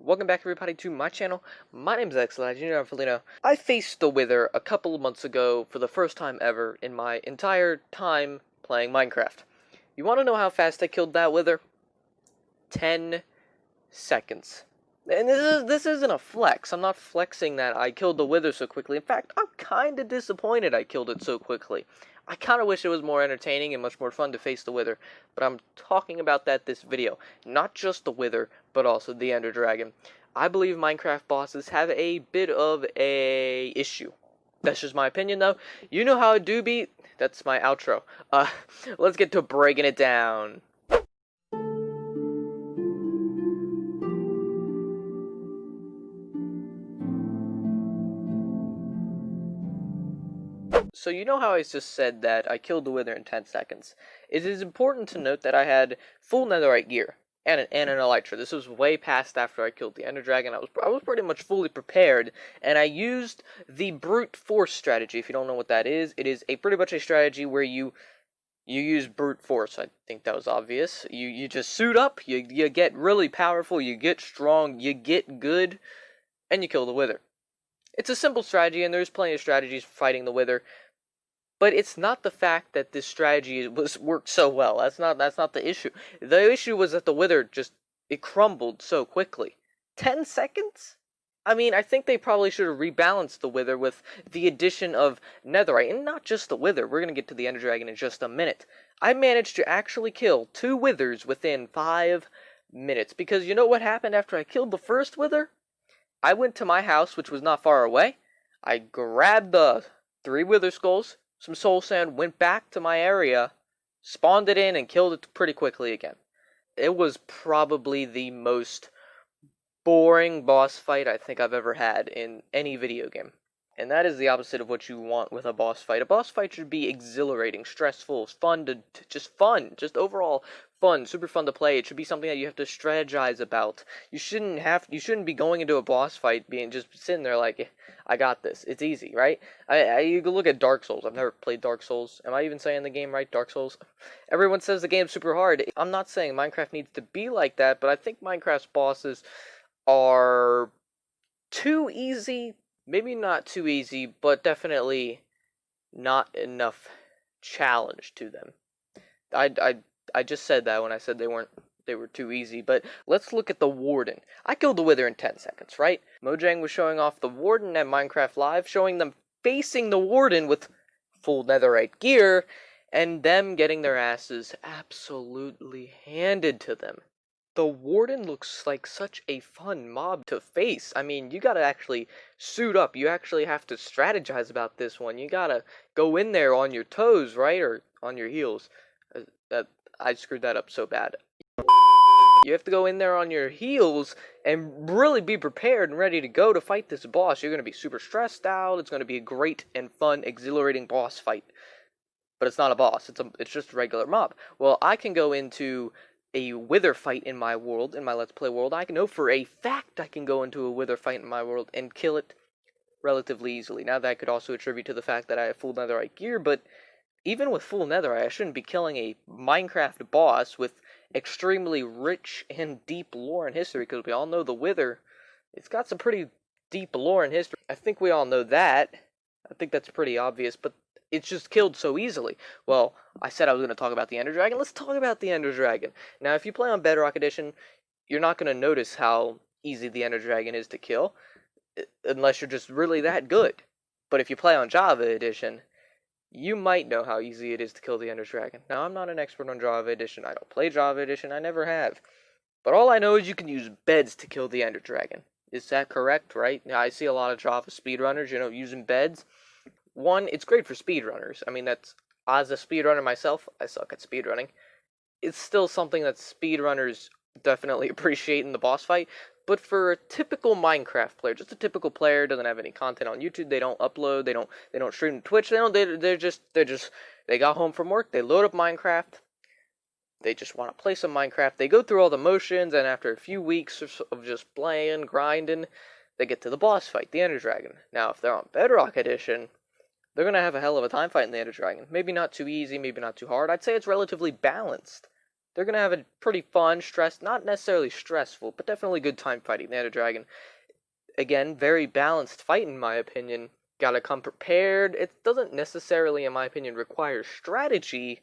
Welcome back everybody to my channel. My name is Xlad, Junior Felino. I faced the Wither a couple of months ago for the first time ever in my entire time playing Minecraft. You want to know how fast I killed that Wither? 10 seconds. And this isn't a flex. I'm not flexing that I killed the Wither so quickly. In fact, I'm kind of disappointed I killed it so quickly. I kind of wish it was more entertaining and much more fun to face the Wither, but I'm talking about that this video. Not just the Wither, but also the Ender Dragon. I believe Minecraft bosses have a bit of a issue. That's just my opinion, though. You know how I do be. That's my outro. Let's get to breaking it down. So you know how I just said that I killed the Wither in 10 seconds. It is important to note that I had full netherite gear and an elytra. This was way past after I killed the Ender Dragon. I was pretty much fully prepared, and I used the brute force strategy. If you don't know what that is, it is pretty much a strategy where you use brute force. I think that was obvious. You just suit up, you get really powerful, you get strong, you get good, and you kill the Wither. It's a simple strategy, and there's plenty of strategies for fighting the Wither. But it's not the fact that this strategy worked so well. That's not the issue. The issue was that the Wither it crumbled so quickly. 10 seconds? I mean, I think they probably should have rebalanced the Wither with the addition of netherite, and not just the Wither. We're gonna get to the Ender Dragon in just a minute. I managed to actually kill 2 Withers within 5 minutes, because you know what happened after I killed the first Wither? I went to my house, which was not far away. I grabbed the 3 Wither skulls, some soul sand, went back to my area, spawned it in, and killed it pretty quickly again. It was probably the most boring boss fight I think I've ever had in any video game. And that is the opposite of what you want with a boss fight. A boss fight should be exhilarating, stressful, fun, just overall fun, super fun to play. It should be something that you have to strategize about. You shouldn't be going into a boss fight being just sitting there like, I got this. It's easy, right? You can look at Dark Souls. I've never played Dark Souls. Am I even saying the game right? Dark Souls? Everyone says the game's super hard. I'm not saying Minecraft needs to be like that, but I think Minecraft's bosses are too easy. Maybe not too easy, but definitely not enough challenge to them. I just said that when I said they were too easy, but let's look at the Warden. I killed the Wither in 10 seconds, right? Mojang was showing off the Warden at Minecraft Live, showing them facing the Warden with full netherite gear, and them getting their asses absolutely handed to them. The Warden looks like such a fun mob to face. I mean, you gotta actually suit up. You actually have to strategize about this one. You gotta go in there on your toes, right? Or on your heels. I screwed that up so bad. You have to go in there on your heels and really be prepared and ready to go to fight this boss. You're gonna be super stressed out. It's gonna be a great and fun, exhilarating boss fight. But it's not a boss. It's just a regular mob. Well, I can go into a Wither fight in my world, in my Let's Play world. I know for a fact I can go into a Wither fight in my world and kill it relatively easily. Now that could also attribute to the fact that I have full netherite gear, but even with full netherite, I shouldn't be killing a Minecraft boss with extremely rich and deep lore and history, because we all know the Wither, it's got some pretty deep lore and history. I think we all know that. I think that's pretty obvious, but it's just killed so easily. Well, I said I was going to talk about the Ender Dragon. Let's talk about the Ender Dragon. Now, if you play on Bedrock Edition, you're not going to notice how easy the Ender Dragon is to kill, unless you're just really that good. But if you play on Java Edition, you might know how easy it is to kill the Ender Dragon. Now, I'm not an expert on Java Edition. I don't play Java Edition. I never have. But all I know is you can use beds to kill the Ender Dragon. Is that correct, right? Now, I see a lot of Java speedrunners, using beds. One, it's great for speedrunners. I mean, as a speedrunner myself, I suck at speedrunning. It's still something that speedrunners definitely appreciate in the boss fight. But for a typical Minecraft player, just a typical player, doesn't have any content on YouTube, they don't upload, they don't stream to Twitch, they got home from work, they load up Minecraft, they just want to play some Minecraft, they go through all the motions, and after a few weeks of just playing, grinding, they get to the boss fight, the Ender Dragon. Now, if they're on Bedrock Edition, they're going to have a hell of a time fighting the Ender Dragon. Maybe not too easy, maybe not too hard. I'd say it's relatively balanced. they're going to have a pretty fun, not necessarily stressful, but definitely good time fighting the Ender Dragon. Again, very balanced fight in my opinion. Gotta come prepared. It doesn't necessarily, in my opinion, require strategy.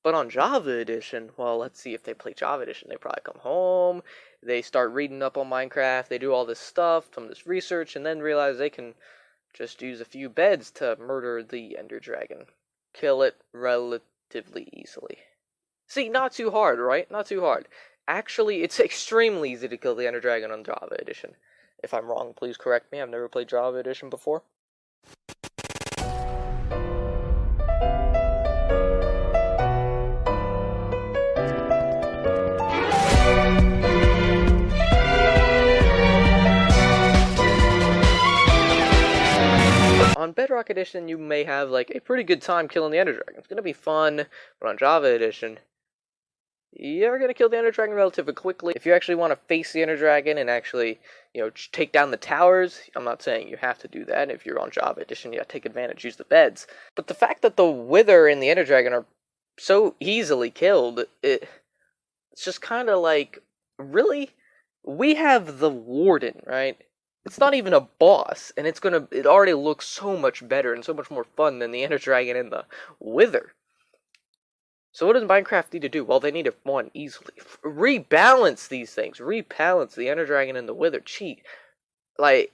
But on Java Edition, well, let's see if they play Java Edition. They probably come home, they start reading up on Minecraft, they do all this stuff, some of this research, and then realize they can just use a few beds to murder the Ender Dragon. Kill it relatively easily. See, not too hard, right? Not too hard. Actually, it's extremely easy to kill the Ender Dragon on Java Edition. If I'm wrong, please correct me. I've never played Java Edition before. On Bedrock Edition, you may have, like, a pretty good time killing the Ender Dragon. It's gonna be fun, but on Java Edition, you're gonna kill the Ender Dragon relatively quickly. If you actually want to face the Ender Dragon and actually, take down the towers, I'm not saying you have to do that. If you're on Java Edition, you gotta take advantage, use the beds. But the fact that the Wither and the Ender Dragon are so easily killed, it's just kind of like, really? We have the Warden, right? It's not even a boss, and it already looks so much better and so much more fun than the Ender Dragon and the Wither. So what does Minecraft need to do? Well, they need to, one, easily rebalance these things. Rebalance the Ender Dragon and the Wither. Cheat. Like,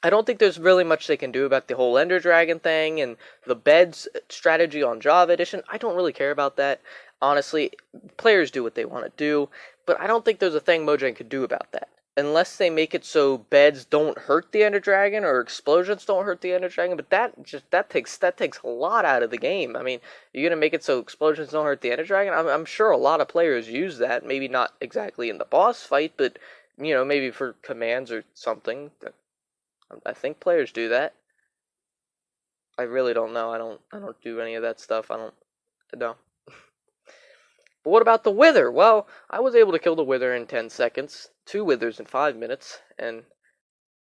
I don't think there's really much they can do about the whole Ender Dragon thing and the beds strategy on Java Edition. I don't really care about that. Honestly, players do what they want to do, but I don't think there's a thing Mojang could do about that. Unless they make it so beds don't hurt the Ender Dragon or explosions don't hurt the Ender Dragon, but that takes a lot out of the game. I mean, you're gonna make it so explosions don't hurt the Ender Dragon. I'm sure a lot of players use that. Maybe not exactly in the boss fight, but maybe for commands or something. I think players do that. I really don't know. I don't do any of that stuff. I don't know. But what about the Wither? Well, I was able to kill the Wither in 10 seconds, 2 Withers in 5 minutes, and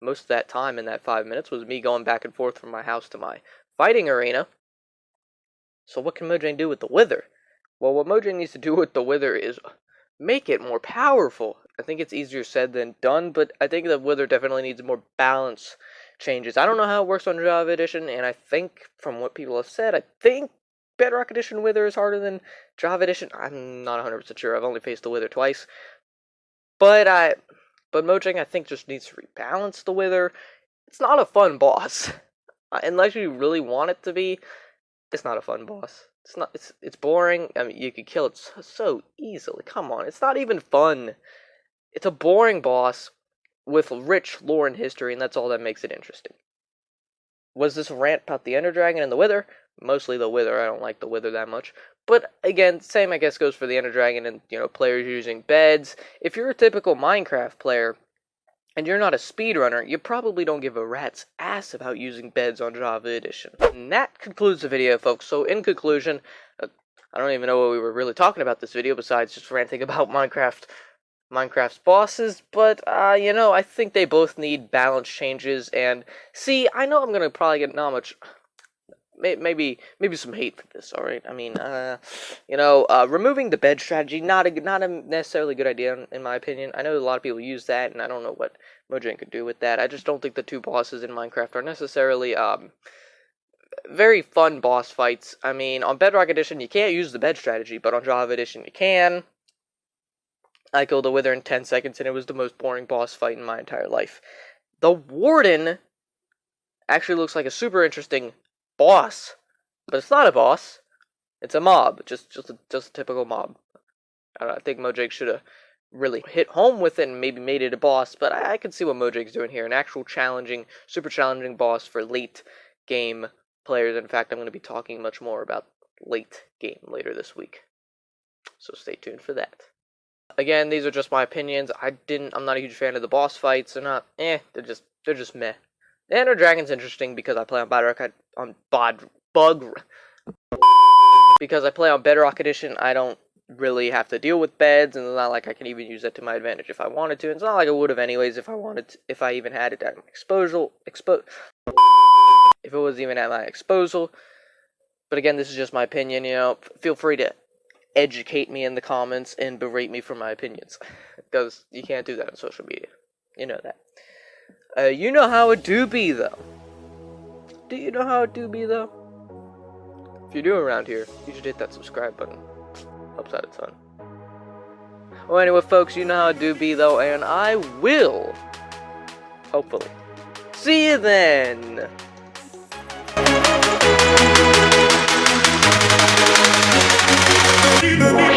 most of that time in that 5 minutes was me going back and forth from my house to my fighting arena. So what can Mojang do with the Wither? Well, what Mojang needs to do with the Wither is make it more powerful. I think it's easier said than done, but I think the Wither definitely needs more balance changes. I don't know how it works on Java Edition, and I think, from what people have said, I think Bedrock Edition Wither is harder than Java Edition. I'm not 100% sure. I've only faced the Wither twice. But Mojang, I think, just needs to rebalance the Wither. It's not a fun boss. Unless you really want it to be, it's not a fun boss. It's boring. I mean, you could kill it so easily. Come on, it's not even fun. It's a boring boss with rich lore and history, and that's all that makes it interesting. Was this a rant about the Ender Dragon and the Wither? Mostly the Wither. I don't like the Wither that much. But again, same I guess goes for the Ender Dragon and, players using beds. If you're a typical Minecraft player and you're not a speedrunner, you probably don't give a rat's ass about using beds on Java Edition. And that concludes the video, folks. So in conclusion, I don't even know what we were really talking about this video besides just ranting about Minecraft's bosses, but, I think they both need balance changes, and, see, I know I'm gonna probably get not much, maybe some hate for this, alright? I mean, removing the bed strategy, not a necessarily good idea, in my opinion. I know a lot of people use that, and I don't know what Mojang could do with that. I just don't think the two bosses in Minecraft are necessarily, very fun boss fights. I mean, on Bedrock Edition, you can't use the bed strategy, but on Java Edition, you can. I killed the Wither in 10 seconds, and it was the most boring boss fight in my entire life. The Warden actually looks like a super interesting boss, but it's not a boss. It's a mob, just a typical mob. I think Mojang should have really hit home with it and maybe made it a boss, but I can see what Mojang's doing here. An actual super challenging boss for late game players. In fact, I'm going to be talking much more about late game later this week. So stay tuned for that. Again, these are just my opinions. I'm not a huge fan of the boss fights. They're not, they're just meh. The Ender Dragon's interesting because I play on because I play on Bedrock Edition. I don't really have to deal with beds, and it's not like I can even use that to my advantage if I wanted to. It's not like I would have anyways if I even had it at my if it was even at my exposal. But again, this is just my opinion. Feel free to educate me in the comments and berate me for my opinions. Because you can't do that on social media. You know that. You know how it do be, though. Do you know how it do be, though? If you're new around here, you should hit that subscribe button. Helps out a ton. Well, anyway, folks, you know how it do be, though, and I will, hopefully, see you then! Thank you.